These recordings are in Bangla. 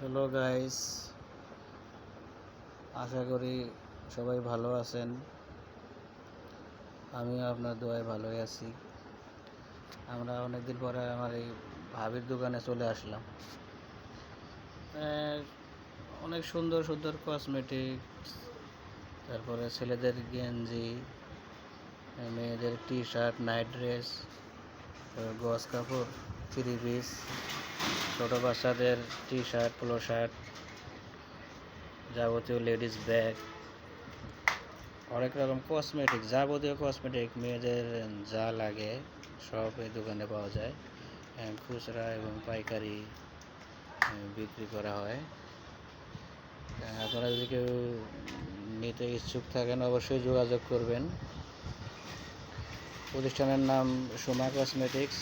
হ্যালো গাইস, আশা করি সবাই ভালো আছেন। আমিও আপনার দোয়ায় ভালোই আছি। আমরা অনেকদিন পরে আমার এই ভাবির দোকানে চলে আসলাম। অনেক সুন্দর সুন্দর কসমেটিক্স, তারপরে ছেলেদের গেঞ্জি, মেয়েদের টি শার্ট, নাইট ড্রেস, গজ কাপড়, থ্রি পিস, ছোটো বাচ্চাদের টি শার্ট, পোলো শার্ট, যাবতীয় লেডিস ব্যাগ, অনেক রকম কসমেটিক, যাবতীয় কসমেটিক মেয়েদের যা লাগে সব এই দোকানে পাওয়া যায়। খুচরা এবং পাইকারি বিক্রি করা হয়। আপনারা যদি কেউ নিতে ইচ্ছুক থাকেন অবশ্যই যোগাযোগ করবেন। প্রতিষ্ঠানের নাম সোমা কসমেটিক্স,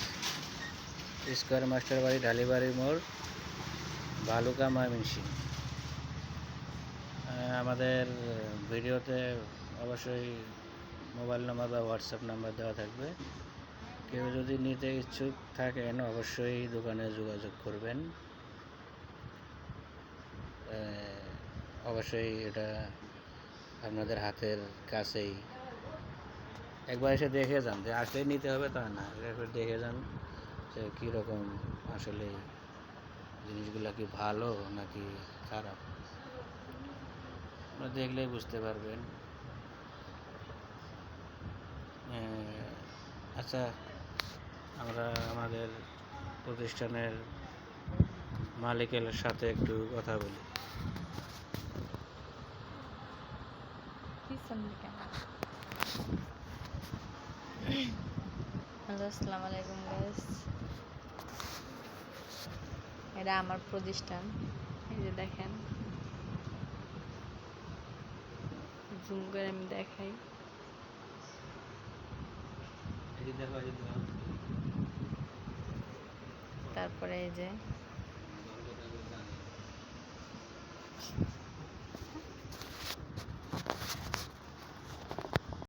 স্কোয়ার মাস্টার বাড়ি, ঢালিবাড়ি মোড়, ভালুকা, ময়মনসিংহ। আমাদের ভিডিওতে অবশ্যই মোবাইল নাম্বার বা হোয়াটসঅ্যাপ নাম্বার দেওয়া থাকবে। কেউ যদি নিতে ইচ্ছুক থাকেন অবশ্যই দোকানে যোগাযোগ করবেন। অবশ্যই এটা আপনাদের হাতের কাছেই। একবার এসে দেখে যান, যে আসলেই নিতে হবে তা না, একবার দেখে যান যে কীরকম আসলে জিনিসগুলো কি ভালো নাকি খারাপ, আপনারা দেখলেই বুঝতে পারবেন। আচ্ছা, আমরা আমাদের প্রতিষ্ঠানের মালিকের সাথে একটু কথা বলি। হ্যালো, আসসালামু আলাইকুম গাইস। এটা আমার প্রতিষ্ঠান। এই যে দেখেন, জুম করে আমি দেখাই। তারপরে এই যে